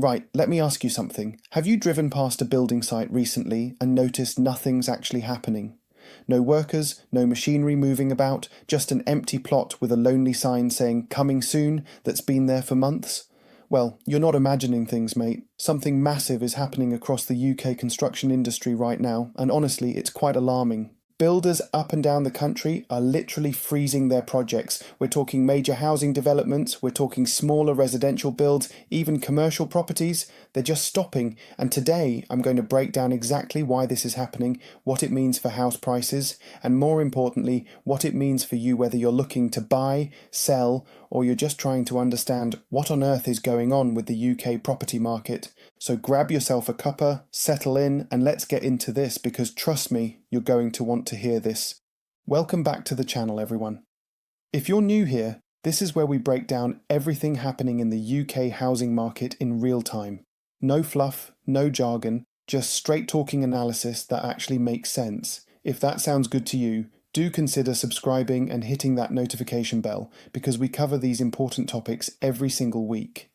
Right, let me ask you something. Have you driven past a building site recently and noticed nothing's actually happening? No workers, no machinery moving about, just an empty plot with a lonely sign saying "Coming soon" that's been there for months? Well, you're not imagining things, mate. Something massive is happening across the UK construction industry right now, and honestly, it's quite alarming. Builders up and down the country are literally freezing their projects. We're talking major housing developments, we're talking smaller residential builds, even commercial properties. They're just stopping. And today I'm going to break down exactly why this is happening, what it means for house prices, and more importantly, what it means for you whether you're looking to buy, sell, or you're just trying to understand what on earth is going on with the UK property market. So grab yourself a cuppa, settle in, and let's get into this because trust me, you're going to want to hear this. Welcome back to the channel, everyone. If you're new here, this is where we break down everything happening in the UK housing market in real time. No fluff, no jargon, just straight talking analysis that actually makes sense. If that sounds good to you, do consider subscribing and hitting that notification bell because we cover these important topics every single week.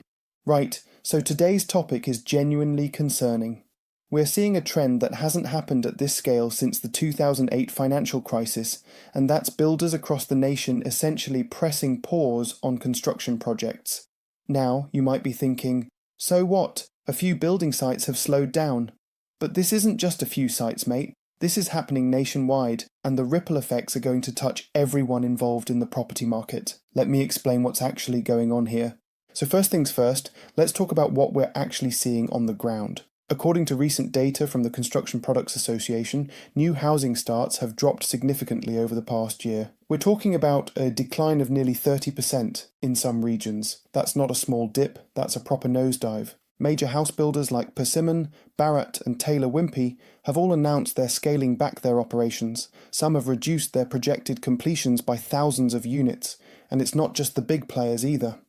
Right, so today's topic is genuinely concerning. We're seeing a trend that hasn't happened at this scale since the 2008 financial crisis, and that's builders across the nation essentially pressing pause on construction projects. Now, you might be thinking, so what? A few building sites have slowed down. But this isn't just a few sites, mate. This is happening nationwide, and the ripple effects are going to touch everyone involved in the property market. Let me explain what's actually going on here. So first things first, let's talk about what we're actually seeing on the ground. According to recent data from the Construction Products Association, new housing starts have dropped significantly over the past year. We're talking about a decline of nearly 30% in some regions. That's not a small dip, that's a proper nosedive. Major house builders like Persimmon, Barratt and Taylor Wimpey have all announced they're scaling back their operations. Some have reduced their projected completions by thousands of units, and it's not just the big players either.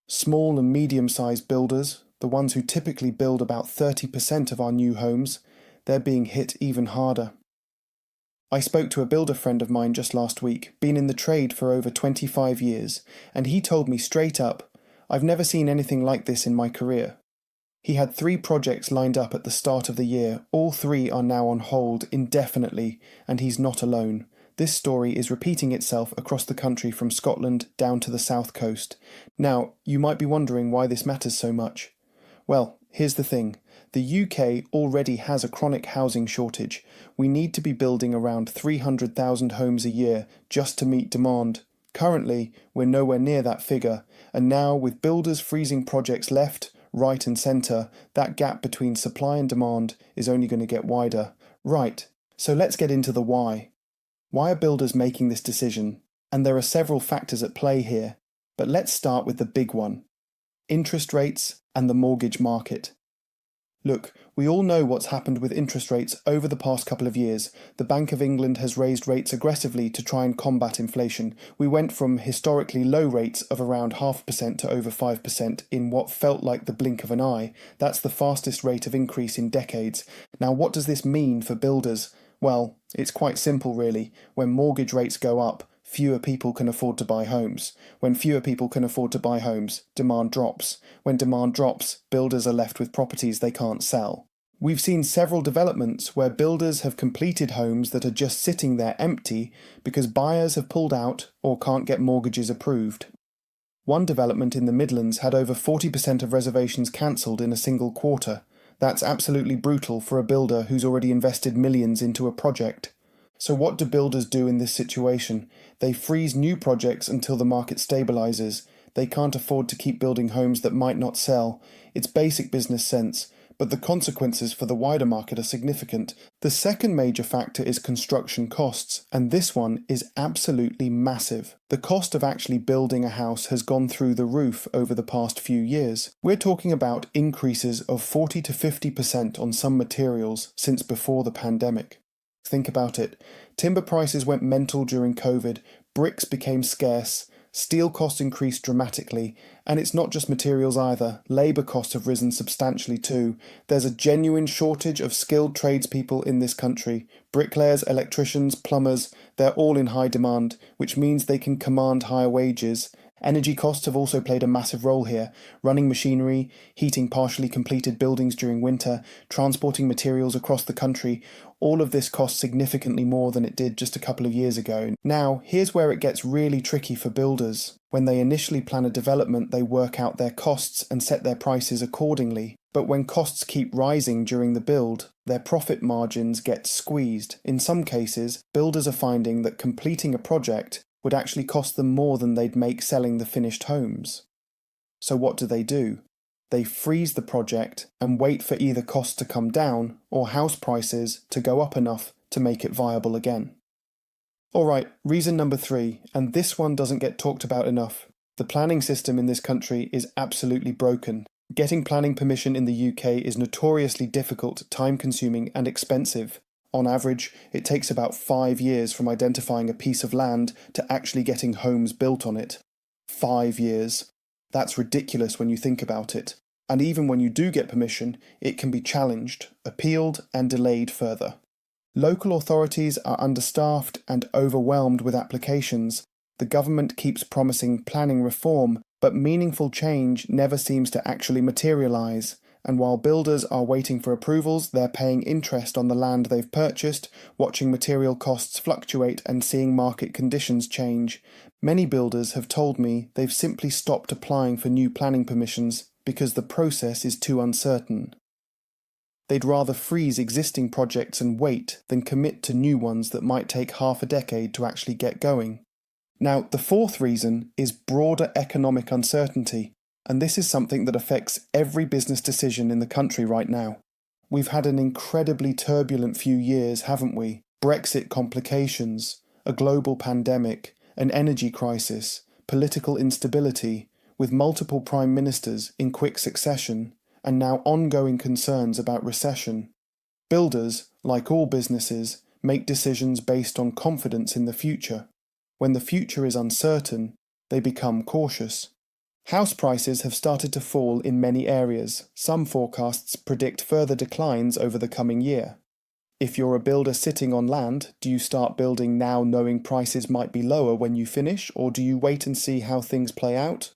Small and medium-sized builders, the ones who typically build about 30% of our new homes, they're being hit even harder. I spoke to a builder friend of mine just last week, been in the trade for over 25 years, and he told me straight up, "I've never seen anything like this in my career." He had 3 projects lined up at the start of the year. All 3 are now on hold indefinitely, and he's not alone. This story is repeating itself across the country from Scotland down to the south coast. Now, you might be wondering why this matters so much. Well, here's the thing. The UK already has a chronic housing shortage. We need to be building around 300,000 homes a year just to meet demand. Currently, we're nowhere near that figure, and now with builders freezing projects left, right and centre, that gap between supply and demand is only going to get wider. Right, so let's get into the why. Why are builders making this decision? And there are several factors at play here, but let's start with the big one. Interest rates and the mortgage market. Look, we all know what's happened with interest rates over the past couple of years. The Bank of England has raised rates aggressively to try and combat inflation. We went from historically low rates of around 0.5% to over 5% in what felt like the blink of an eye. That's the fastest rate of increase in decades. Now, what does this mean for builders? Well, it's quite simple really. When mortgage rates go up, fewer people can afford to buy homes. When fewer people can afford to buy homes, demand drops. When demand drops, builders are left with properties they can't sell. We've seen several developments where builders have completed homes that are just sitting there empty because buyers have pulled out or can't get mortgages approved. One development in the Midlands had over 40% of reservations cancelled in a single quarter. That's absolutely brutal for a builder who's already invested millions into a project. So what do builders do in this situation? They freeze new projects until the market stabilises. They can't afford to keep building homes that might not sell. It's basic business sense, but the consequences for the wider market are significant. The second major factor is construction costs, and this one is absolutely massive. The cost of actually building a house has gone through the roof over the past few years. We're talking about increases of 40 to 50% on some materials since before the pandemic. Think about it. Timber prices went mental during COVID, bricks became scarce, steel costs increased dramatically, and it's not just materials either. Labour costs have risen substantially too. There's a genuine shortage of skilled tradespeople in this country. Bricklayers, electricians, plumbers, they're all in high demand, which means they can command higher wages. Energy costs have also played a massive role here. Running machinery, heating partially completed buildings during winter, transporting materials across the country, all of this costs significantly more than it did just a couple of years ago. Now, here's where it gets really tricky for builders. When they initially plan a development, they work out their costs and set their prices accordingly. But when costs keep rising during the build, their profit margins get squeezed. In some cases, builders are finding that completing a project would actually cost them more than they'd make selling the finished homes. So what do? They freeze the project and wait for either costs to come down or house prices to go up enough to make it viable again. Alright, reason number 3, and this one doesn't get talked about enough. The planning system in this country is absolutely broken. Getting planning permission in the UK is notoriously difficult, time-consuming and expensive. On average, it takes about 5 years from identifying a piece of land to actually getting homes built on it. 5 years. That's ridiculous when you think about it. And even when you do get permission, it can be challenged, appealed and delayed further. Local authorities are understaffed and overwhelmed with applications. The government keeps promising planning reform, but meaningful change never seems to actually materialise. And while builders are waiting for approvals, they're paying interest on the land they've purchased, watching material costs fluctuate and seeing market conditions change. Many builders have told me they've simply stopped applying for new planning permissions because the process is too uncertain. They'd rather freeze existing projects and wait than commit to new ones that might take half a decade to actually get going. Now, the fourth reason is broader economic uncertainty. And this is something that affects every business decision in the country right now. We've had an incredibly turbulent few years, haven't we? Brexit complications, a global pandemic, an energy crisis, political instability, with multiple prime ministers in quick succession, and now ongoing concerns about recession. Builders, like all businesses, make decisions based on confidence in the future. When the future is uncertain, they become cautious. House prices have started to fall in many areas. Some forecasts predict further declines over the coming year. If you're a builder sitting on land, do you start building now knowing prices might be lower when you finish, or do you wait and see how things play out?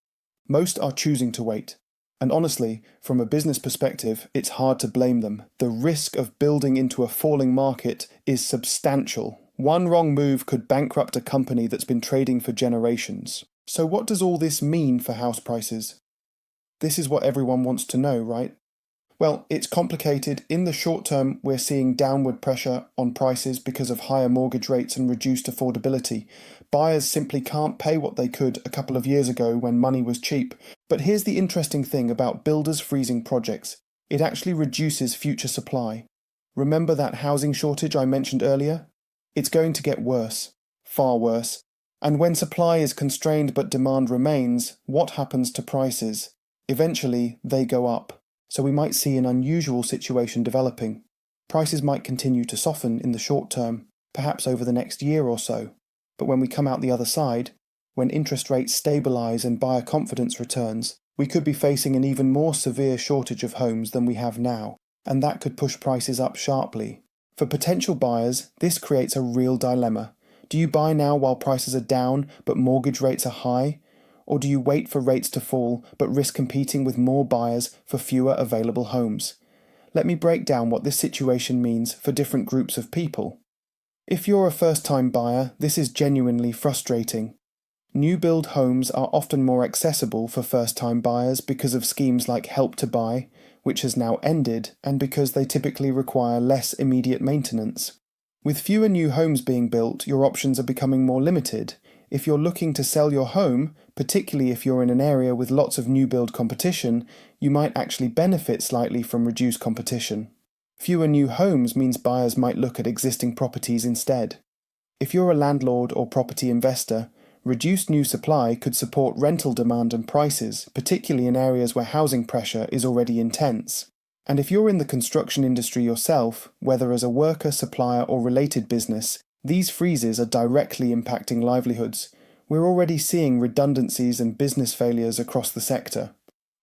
Most are choosing to wait. And honestly, from a business perspective, it's hard to blame them. The risk of building into a falling market is substantial. One wrong move could bankrupt a company that's been trading for generations. So what does all this mean for house prices? This is what everyone wants to know, right? Well, it's complicated. In the short term, we're seeing downward pressure on prices because of higher mortgage rates and reduced affordability. Buyers simply can't pay what they could a couple of years ago when money was cheap. But here's the interesting thing about builders freezing projects. It actually reduces future supply. Remember that housing shortage I mentioned earlier? It's going to get worse, far worse. And when supply is constrained but demand remains, what happens to prices? Eventually, they go up. So we might see an unusual situation developing. Prices might continue to soften in the short term, perhaps over the next year or so. But when we come out the other side, when interest rates stabilise and buyer confidence returns, we could be facing an even more severe shortage of homes than we have now, and that could push prices up sharply. For potential buyers, this creates a real dilemma. Do you buy now while prices are down but mortgage rates are high? Or do you wait for rates to fall but risk competing with more buyers for fewer available homes? Let me break down what this situation means for different groups of people. If you're a first-time buyer, this is genuinely frustrating. New build homes are often more accessible for first-time buyers because of schemes like Help to Buy, which has now ended, and because they typically require less immediate maintenance. With fewer new homes being built, your options are becoming more limited. If you're looking to sell your home, particularly if you're in an area with lots of new build competition, you might actually benefit slightly from reduced competition. Fewer new homes means buyers might look at existing properties instead. If you're a landlord or property investor, reduced new supply could support rental demand and prices, particularly in areas where housing pressure is already intense. And if you're in the construction industry yourself, whether as a worker, supplier or related business, these freezes are directly impacting livelihoods. We're already seeing redundancies and business failures across the sector.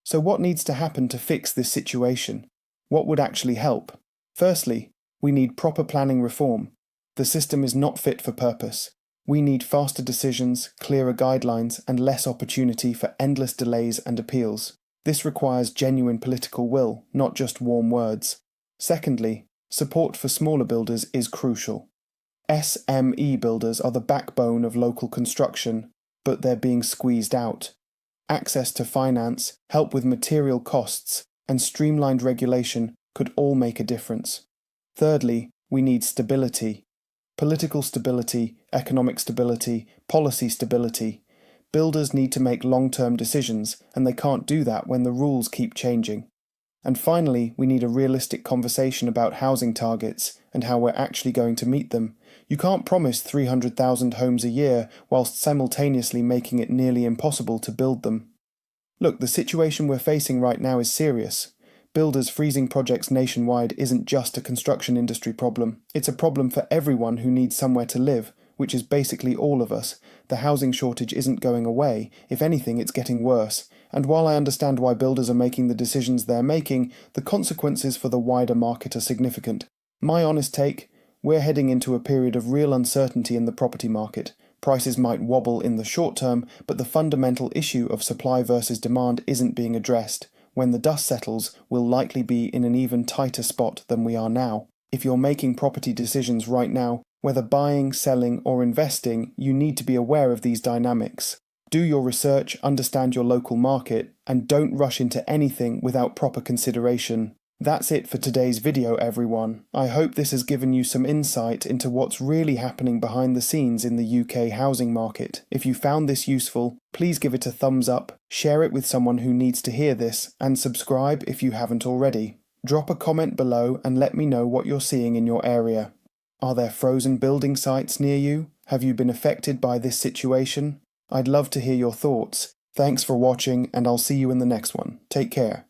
So what needs to happen to fix this situation? What would actually help? Firstly, we need proper planning reform. The system is not fit for purpose. We need faster decisions, clearer guidelines, and less opportunity for endless delays and appeals. This requires genuine political will, not just warm words. Secondly, support for smaller builders is crucial. SME builders are the backbone of local construction, but they're being squeezed out. Access to finance, help with material costs, and streamlined regulation could all make a difference. Thirdly, we need stability. Political stability, economic stability, policy stability. Builders need to make long-term decisions, and they can't do that when the rules keep changing. And finally, we need a realistic conversation about housing targets and how we're actually going to meet them. You can't promise 300,000 homes a year whilst simultaneously making it nearly impossible to build them. Look, the situation we're facing right now is serious. Builders freezing projects nationwide isn't just a construction industry problem. It's a problem for everyone who needs somewhere to live, which is basically all of us. The housing shortage isn't going away. If anything, it's getting worse. And while I understand why builders are making the decisions they're making, the consequences for the wider market are significant. My honest take, we're heading into a period of real uncertainty in the property market. Prices might wobble in the short term, but the fundamental issue of supply versus demand isn't being addressed. When the dust settles, we'll likely be in an even tighter spot than we are now. If you're making property decisions right now, whether buying, selling, or investing, you need to be aware of these dynamics. Do your research, understand your local market, and don't rush into anything without proper consideration. That's it for today's video, everyone. I hope this has given you some insight into what's really happening behind the scenes in the UK housing market. If you found this useful, please give it a thumbs up, share it with someone who needs to hear this, and subscribe if you haven't already. Drop a comment below and let me know what you're seeing in your area. Are there frozen building sites near you? Have you been affected by this situation? I'd love to hear your thoughts. Thanks for watching, and I'll see you in the next one. Take care.